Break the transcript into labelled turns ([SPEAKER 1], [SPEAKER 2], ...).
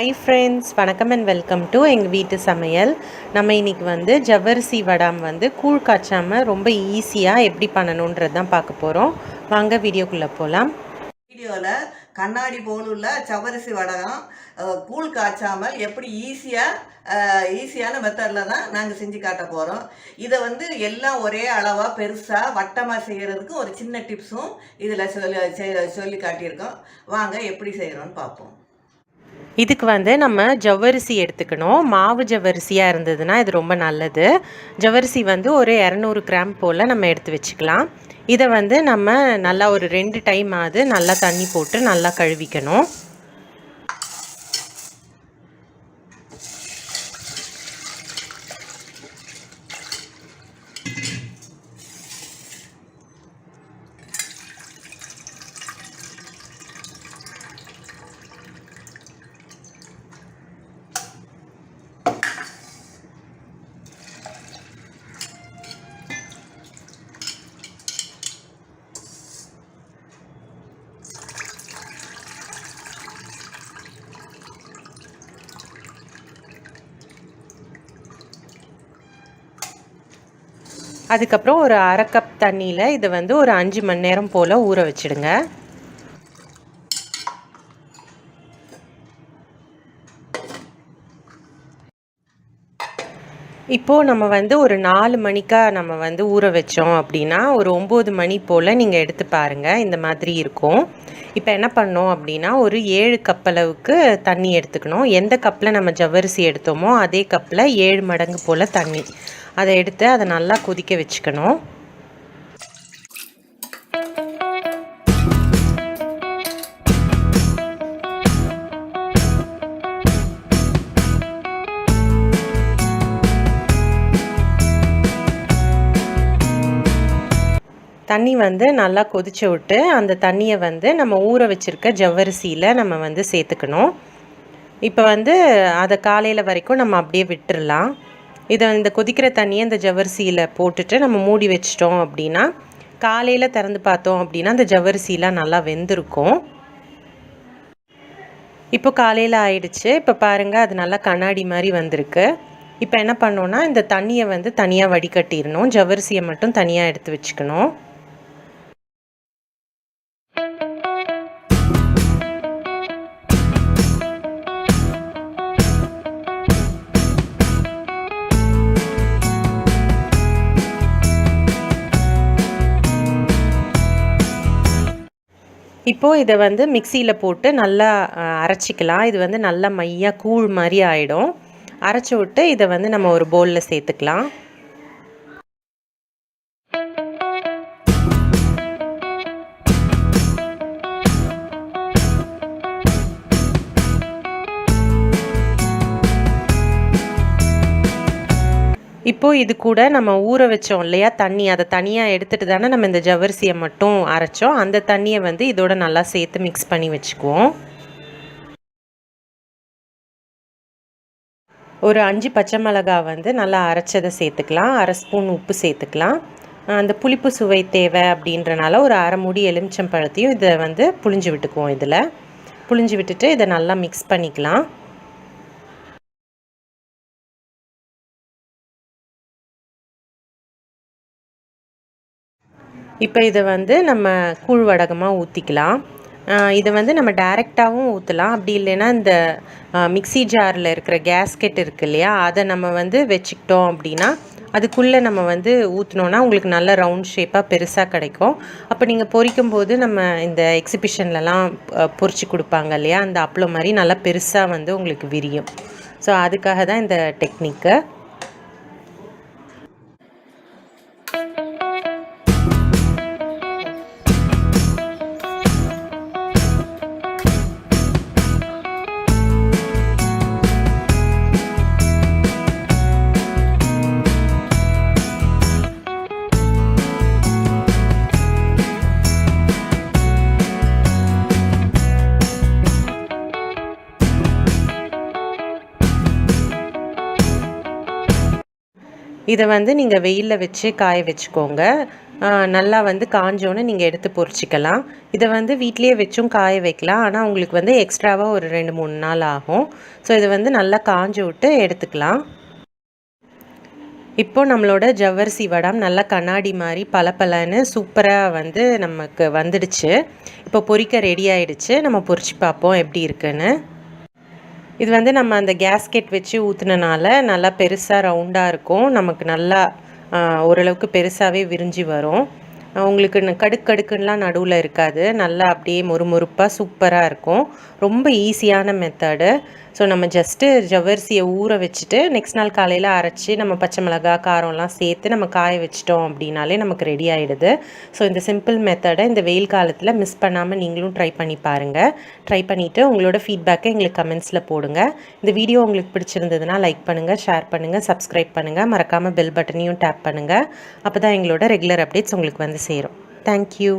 [SPEAKER 1] Hi friends, வணக்கம் and welcome to எங்கள் வீட்டு சமையல். நம்ம இன்றைக்கி வந்து ஜவ்வரிசி வடாம் வந்து கூழ் காய்ச்சாமல் ரொம்ப ஈஸியாக எப்படி பண்ணணுன்றது தான் பார்க்க போகிறோம். வாங்க வீடியோக்குள்ளே போகலாம்.
[SPEAKER 2] வீடியோவில் கண்ணாடி போலுள்ள ஜவ்வரிசி வடகம் கூழ் காய்ச்சாமல் எப்படி ஈஸியான மெத்தடில் தான் நாங்கள் செஞ்சு காட்ட போகிறோம். இதை வந்து எல்லாம் ஒரே அளவாக பெருசாக வட்டமாக செய்கிறதுக்கு ஒரு சின்ன டிப்ஸும் இதில் சொல்லி காட்டியிருக்கோம். வாங்க எப்படி செய்கிறோன்னு பார்ப்போம்.
[SPEAKER 1] இதுக்கு வந்து நம்ம ஜவ்வரிசி எடுத்துக்கணும். மாவு ஜவ்வரிசியாக இருந்ததுன்னா இது ரொம்ப நல்லது. ஜவ்வரிசி வந்து ஒரு 200 கிராம் போல் நம்ம எடுத்து வச்சுக்கலாம். இதை வந்து நம்ம நல்லா ஒரு 2 டைம் ஆகுது நல்லா தண்ணி போட்டு நல்லா கழுவிக்கணும். அதுக்கப்புறம் ஒரு 1/2 கப் தண்ணியில் இதை வந்து ஒரு 5 மணி நேரம் போல் ஊற வச்சுடுங்க. இப்போது நம்ம வந்து ஒரு 4 மணிக்காக நம்ம வந்து ஊற வச்சோம் அப்படின்னா ஒரு 9 மணி போல் நீங்கள் எடுத்து பாருங்கள், இந்த மாதிரி இருக்கும். இப்போ என்ன பண்ணோம் அப்படின்னா ஒரு 7 கப் அளவுக்கு தண்ணி எடுத்துக்கணும். எந்த கப்பில் நம்ம ஜவ்வரிசி எடுத்தோமோ அதே கப்பில் 7 மடங்கு போல் தண்ணி அதை எடுத்து அதை நல்லா கொதிக்க வச்சுக்கணும். தண்ணி வந்து நல்லா கொதிச்சு விட்டு அந்த தண்ணியை வந்து நம்ம ஊற வச்சுருக்க ஜவ்வரிசியில் நம்ம வந்து சேர்த்துக்கணும். இப்போ வந்து அதை காலையில் வரைக்கும் நம்ம அப்படியே விட்டுடலாம். இந்த கொதிக்கிற தண்ணியை இந்த ஜவ்வரிசியில் போட்டுட்டு நம்ம மூடி வச்சிட்டோம் அப்படின்னா காலையில் திறந்து பார்த்தோம் அப்படின்னா அந்த ஜவ்வரிசிலாம் நல்லா வெந்திருக்கும். இப்போ காலையில் ஆயிடுச்சு. இப்போ பாருங்கள், அது நல்லா கண்ணாடி மாதிரி வந்திருக்கு. இப்போ என்ன பண்ணோன்னா இந்த தண்ணியை வந்து தனியாக வடிகட்டிடணும். ஜவ்வரிசியை மட்டும் தனியாக எடுத்து வச்சுக்கணும். இப்போது இதை வந்து மிக்சியில் போட்டு நல்லா அரைச்சிக்கலாம். இது வந்து நல்லா மையாக கூழ் மாதிரி ஆகிடும். அரைச்சி விட்டு இதை வந்து நம்ம ஒரு பவுலில் சேர்த்துக்கலாம். இப்போது இது கூட நம்ம ஊற வச்சோம் இல்லையா தண்ணி, அதை தனியாக எடுத்துகிட்டு தானே நம்ம இந்த ஜவ்வரிசியை மட்டும் அரைச்சோம். அந்த தண்ணியை வந்து இதோட நல்லா சேர்த்து மிக்ஸ் பண்ணி வச்சுக்குவோம். ஒரு 5 பச்சை மிளகாய் வந்து நல்லா அரைச்சதை சேர்த்துக்கலாம். 1/2 ஸ்பூன் உப்பு சேர்த்துக்கலாம். அந்த புளிப்பு சுவை தேவை அப்படின்றனால ஒரு 1/2 மூடி எலுமிச்சம்பழத்தையும் இதை வந்து புளிஞ்சு விட்டுக்குவோம். இதில் புளிஞ்சு விட்டுட்டு இதை நல்லா மிக்ஸ் பண்ணிக்கலாம். இப்போ இதை வந்து நம்ம கூழ் வடகமாக ஊற்றிக்கலாம். இதை வந்து நம்ம டைரெக்டாகவும் ஊற்றலாம். அப்படி இல்லைன்னா இந்த மிக்சி ஜாரில் இருக்கிற கேஸ்கெட் இருக்குது இல்லையா, அதை நம்ம வந்து வச்சுக்கிட்டோம் அப்படின்னா அதுக்குள்ளே நம்ம வந்து ஊற்றினோன்னா உங்களுக்கு நல்ல ரவுண்ட் ஷேப்பாக பெருசாக கிடைக்கும். அப்போ நீங்கள் பொரிக்கும் போது நம்ம இந்த எக்ஸிபிஷன்லலாம் பொரிச்சு கொடுப்பாங்க இல்லையா, அந்த அப்பளம் மாதிரி நல்லா பெருசாக வந்து உங்களுக்கு விரியும். ஸோ அதுக்காக தான் இந்த டெக்னிக்கு. இதை வந்து நீங்கள் வெயிலில் வச்சு காய வச்சுக்கோங்க. நல்லா வந்து காஞ்சோன்னு நீங்கள் எடுத்து பொரிச்சிக்கலாம். இதை வந்து வீட்டிலேயே வச்சும் காய வைக்கலாம். ஆனால் உங்களுக்கு வந்து எக்ஸ்ட்ராவாக ஒரு 2-3 நாள் ஆகும். ஸோ இதை வந்து நல்லா காஞ்சு விட்டு எடுத்துக்கலாம். இப்போ நம்மளோட ஜவ்வரிசி வடம் நல்லா கண்ணாடி மாதிரி பளபளன்னு சூப்பராக வந்து நமக்கு வந்துடுச்சு. இப்போ பொரிக்க ரெடி ஆயிடுச்சு. நம்ம பொரிச்சு பார்ப்போம் எப்படி இருக்குன்னு. இது வந்து நம்ம அந்த கேஸ்கெட் வச்சு ஊற்றுனனால நல்லா பெருசாக ரவுண்டாக இருக்கும். நமக்கு நல்லா ஓரளவுக்கு பெருசாகவே விரிஞ்சு வரும். உங்களுக்கு கடுக்குன்னுலாம் நடுவில் இருக்காது. நல்லா அப்படியே மொறுமொறுப்பாக சூப்பராக இருக்கும். ரொம்ப ஈஸியான மெத்தடு. ஸோ நம்ம ஜஸ்ட்டு ஜவ்வரிசியை ஊற வச்சுட்டு நெக்ஸ்ட் நாள் காலையில் அரைச்சி நம்ம பச்சை மிளகா காரம்லாம் சேர்த்து நம்ம காய வச்சிட்டோம் அப்படின்னாலே நமக்கு ரெடி ஆகிடுது. ஸோ இந்த சிம்பிள் மெத்தடை இந்த வெயில் காலத்தில் மிஸ் பண்ணாமல் நீங்களும் ட்ரை பண்ணி பாருங்கள். ட்ரை பண்ணிவிட்டு உங்களோட ஃபீட்பேக்கை எங்களுக்கு கமெண்ட்ஸில் போடுங்க. இந்த வீடியோ உங்களுக்கு பிடிச்சிருந்ததுன்னா லைக் பண்ணுங்கள், ஷேர் பண்ணுங்கள், சப்ஸ்கிரைப் பண்ணுங்கள். மறக்காமல் பெல் பட்டனையும் டேப் பண்ணுங்கள். அப்போ தான் எங்களோட ரெகுலர் அப்டேட்ஸ் உங்களுக்கு வந்து சேரும். தேங்க்யூ.